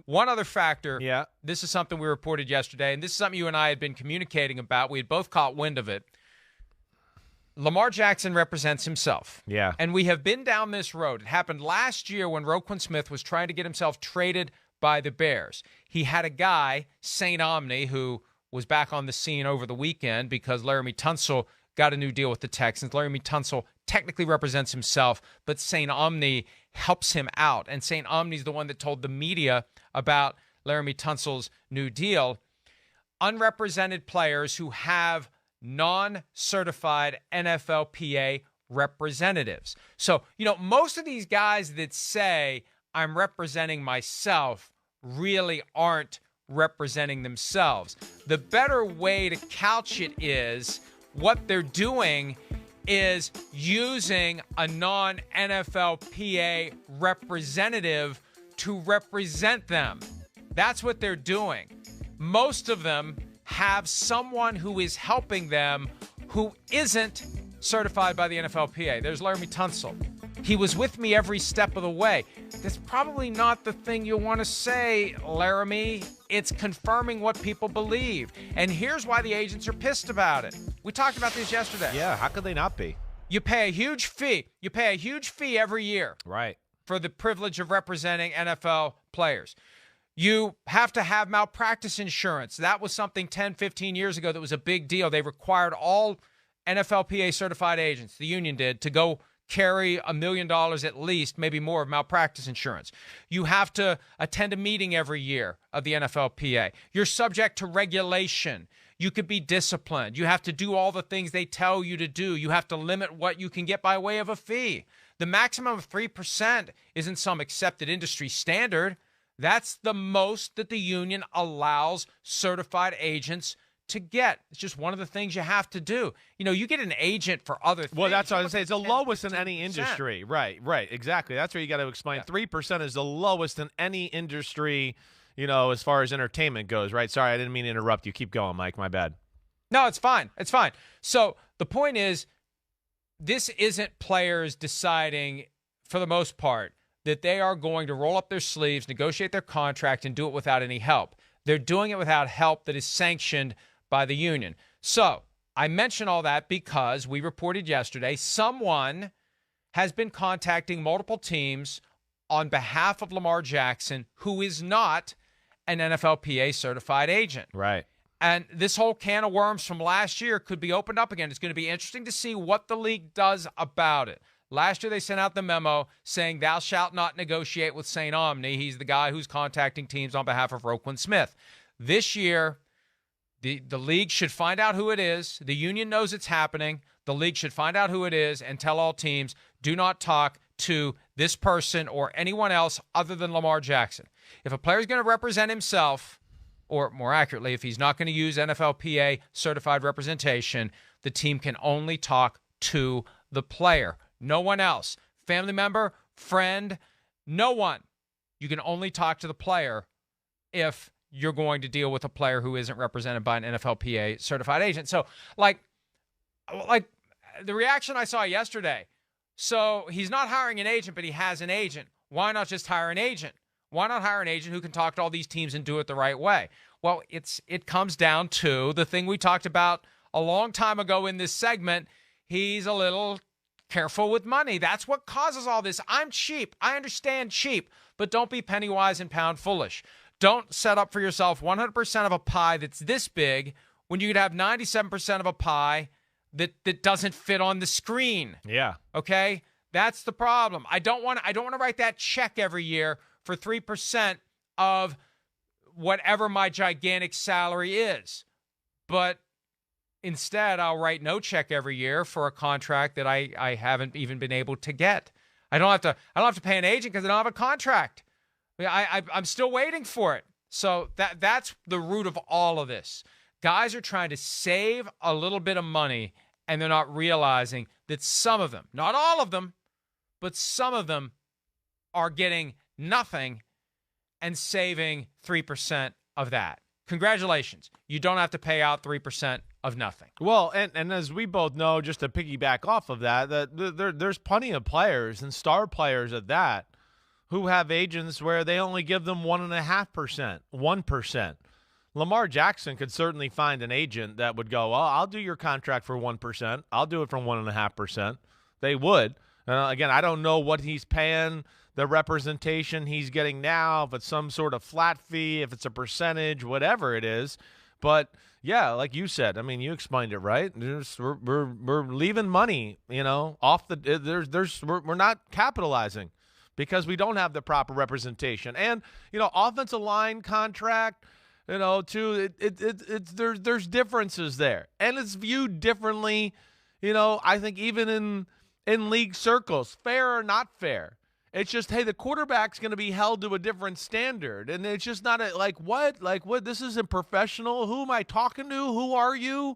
One other factor, Yeah. this is something we reported yesterday, and this is something you and I had been communicating about. We had both caught wind of it. Lamar Jackson represents himself. Yeah. And we have been down this road. It happened last year when Roquan Smith was trying to get himself traded by the Bears. He had a guy, St. Omni, who was back on the scene over the weekend because Laramie Tunsil got a new deal with the Texans. Laramie Tunsil technically represents himself, but St. Omni helps him out. And St. Omni's the one that told the media about Laramie Tunsil's new deal. Unrepresented players who have non-certified NFLPA representatives. So, most of these guys that say, I'm representing myself, really aren't representing themselves. The better way to couch it is what they're doing is using a non-NFLPA representative to represent them. That's what they're doing. Most of them have someone who is helping them who isn't certified by the NFLPA. There's Laramie Tunsil. He was with me every step of the way. That's probably not the thing you want to say, Laramie. It's confirming what people believe. And here's why the agents are pissed about it. We talked about this yesterday. Yeah, how could they not be? You pay a huge fee. You pay a huge fee every year. Right. For the privilege of representing NFL players. You have to have malpractice insurance. That was something 10, 15 years ago that was a big deal. They required all NFLPA certified agents, the union did, to go carry $1 million at least, maybe more, of malpractice insurance. You have to attend a meeting every year of the NFLPA. You're subject to regulation. You could be disciplined. You have to do all the things they tell you to do. You have to limit what you can get by way of a fee. The maximum of 3% isn't some accepted industry standard. That's the most that the union allows certified agents to get. It's just one of the things you have to do. You get an agent for other things. Well, that's what I was saying. It's the lowest in any industry. Right, exactly. That's where you got to explain. Yeah. 3% is the lowest in any industry, as far as entertainment goes, right? Sorry, I didn't mean to interrupt you. Keep going, Mike. My bad. No, it's fine. It's fine. So the point is, this isn't players deciding, for the most part, that they are going to roll up their sleeves, negotiate their contract, and do it without any help. They're doing it without help that is sanctioned by the union. So I mention all that because we reported yesterday someone has been contacting multiple teams on behalf of Lamar Jackson who is not an NFLPA certified agent. Right. And this whole can of worms from last year could be opened up again. It's going to be interesting to see what the league does about it. Last year, they sent out the memo saying, thou shalt not negotiate with St. Omni. He's the guy who's contacting teams on behalf of Roquan Smith. This year, the league should find out who it is. The union knows it's happening. The league should find out who it is and tell all teams, do not talk to this person or anyone else other than Lamar Jackson. If a player is going to represent himself, or more accurately, if he's not going to use NFLPA certified representation, the team can only talk to the player. No one else. Family member, friend, no one. You can only talk to the player if you're going to deal with a player who isn't represented by an NFLPA certified agent. So, like the reaction I saw yesterday, so he's not hiring an agent, but he has an agent. Why not just hire an agent? Why not hire an agent who can talk to all these teams and do it the right way? Well, it comes down to the thing we talked about a long time ago in this segment. He's a little careful with money. That's what causes all this. I'm cheap. I understand cheap, but don't be penny wise and pound foolish. Don't set up for yourself 100% of a pie that's this big when you could have 97% of a pie that doesn't fit on the screen. Yeah. Okay? That's the problem. I don't want to write that check every year for 3% of whatever my gigantic salary is. But instead, I'll write no check every year for a contract that I haven't even been able to get. I don't have to pay an agent because I don't have a contract. I'm still waiting for it. So that's the root of all of this. Guys are trying to save a little bit of money, and they're not realizing that some of them, not all of them, but some of them are getting nothing and saving 3% of that. Congratulations. You don't have to pay out 3% of nothing. Well, and as we both know, just to piggyback off of that, there's plenty of players and star players at that who have agents where they only give them 1.5%, 1%. Lamar Jackson could certainly find an agent that would go, well, I'll do your contract for 1%. I'll do it from 1.5%. They would. Again, I don't know what he's paying, the representation he's getting now, if it's some sort of flat fee, if it's a percentage, whatever it is. But yeah, like you said, I mean, you explained it right. We're leaving money, off the. We're not capitalizing because we don't have the proper representation. And offensive line contract, too. There's differences there, and it's viewed differently. I think even in league circles, fair or not fair. It's just, hey, the quarterback's going to be held to a different standard. And it's just not what? This isn't professional. Who am I talking to? Who are you?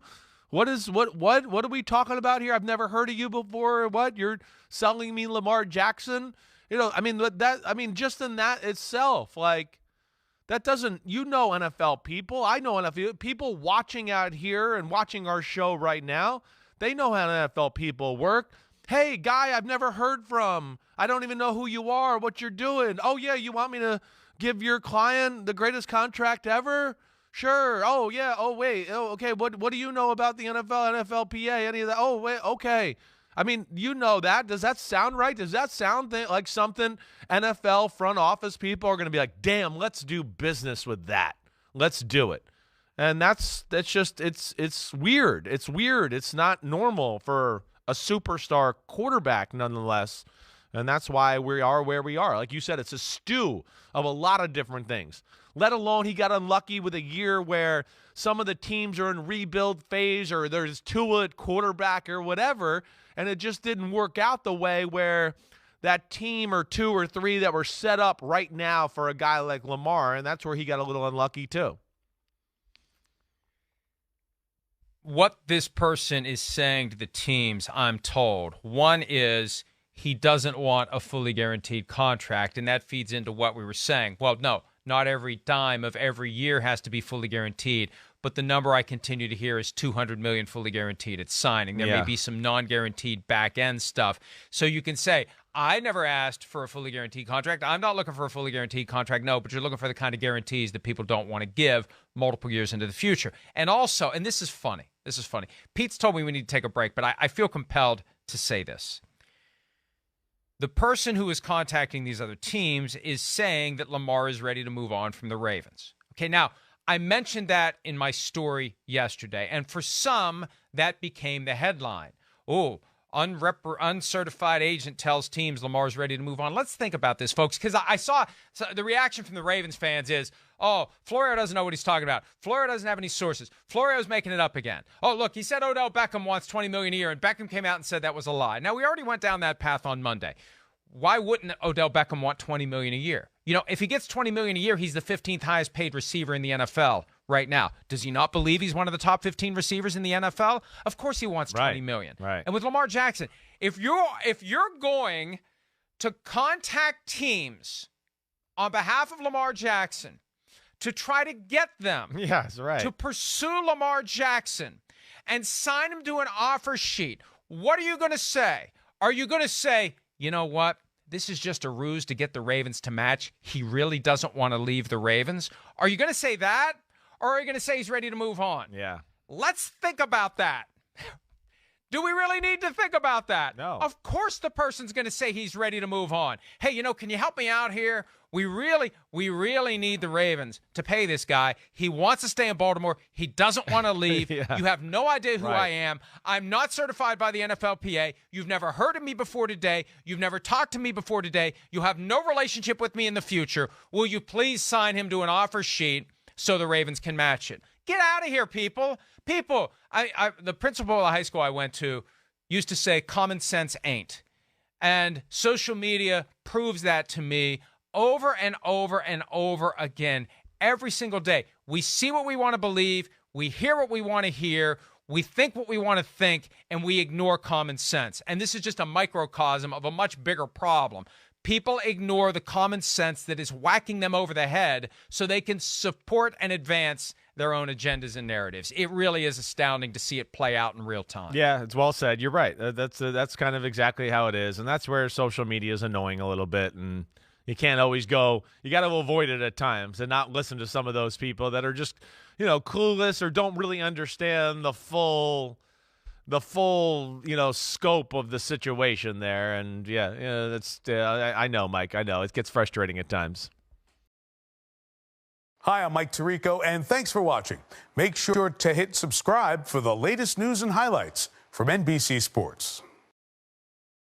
What are we talking about here? I've never heard of you before. What? You're selling me Lamar Jackson? Just in that itself, that doesn't, NFL people. I know NFL people watching out here and watching our show right now. They know how NFL people work. Hey, guy, I've never heard from. I don't even know who you are, what you're doing. Oh, yeah, you want me to give your client the greatest contract ever? Sure. Oh, yeah. Oh, wait. Oh, okay. What do you know about the NFL, NFLPA, any of that? Oh, wait. Okay. I mean, that. Does that sound right? Does that sound like something NFL front office people are going to be like, damn, let's do business with that. Let's do it. And that's just, it's weird. It's weird. It's not normal for a superstar quarterback nonetheless, and that's why we are where we are. Like you said, it's a stew of a lot of different things, let alone he got unlucky with a year where some of the teams are in rebuild phase or there's Tua at quarterback or whatever, and it just didn't work out the way where that team or two or three that were set up right now for a guy like Lamar, and that's where he got a little unlucky too. What this person is saying to the teams, I'm told, one is he doesn't want a fully guaranteed contract, and that feeds into what we were saying. Well, no, not every dime of every year has to be fully guaranteed, but the number I continue to hear is $200 million fully guaranteed at signing. There may be some non-guaranteed back-end stuff. So you can say, I never asked for a fully guaranteed contract. I'm not looking for a fully guaranteed contract. No, but you're looking for the kind of guarantees that people don't want to give multiple years into the future. And also, and this is funny. Pete's told me we need to take a break, but I feel compelled to say this. The person who is contacting these other teams is saying that Lamar is ready to move on from the Ravens. Okay, now, I mentioned that in my story yesterday, and for some, that became the headline. Oh, uncertified agent tells teams Lamar's ready to move on. Let's think about this, folks, because I saw the reaction from the Ravens fans is, oh, Florio doesn't know what he's talking about. Florio doesn't have any sources. Florio's making it up again. Oh, look, he said Odell Beckham wants $20 million a year, and Beckham came out and said that was a lie. Now, we already went down that path on Monday. Why wouldn't Odell Beckham want $20 million a year? If he gets $20 million a year, he's the 15th highest paid receiver in the NFL right now. Does he not believe he's one of the top 15 receivers in the NFL? Of course he wants $20 million. Right. And with Lamar Jackson, if you're going to contact teams on behalf of Lamar Jackson to try to get them to pursue Lamar Jackson and sign him to an offer sheet, what are you going to say? Are you going to say, you know what? This is just a ruse to get the Ravens to match. He really doesn't want to leave the Ravens. Are you going to say that? Or are you going to say he's ready to move on? Yeah. Let's think about that. Do we really need to think about that? No. Of course the person's going to say he's ready to move on. Hey, can you help me out here? We really need the Ravens to pay this guy. He wants to stay in Baltimore. He doesn't want to leave. Yeah. You have no idea who I am. I'm not certified by the NFLPA. You've never heard of me before today. You've never talked to me before today. You have no relationship with me in the future. Will you please sign him to an offer sheet so the Ravens can match it? Get out of here, people. People, the principal of the high school I went to used to say common sense ain't. And social media proves that to me over and over and over again, every single day. We see what we want to believe. We hear what we want to hear. We think what we want to think, and we ignore common sense. And this is just a microcosm of a much bigger problem. People ignore the common sense that is whacking them over the head so they can support and advance their own agendas and narratives. It really is astounding to see it play out in real time. Yeah, it's well said. You're right. That's kind of exactly how it is, and that's where social media is annoying a little bit. And You can't always go. You got to avoid it at times and not listen to some of those people that are just, clueless or don't really understand the full scope of the situation there. And that's I know, Mike. I know it gets frustrating at times. Hi, I'm Mike Tirico, and thanks for watching. Make sure to hit subscribe for the latest news and highlights from NBC Sports.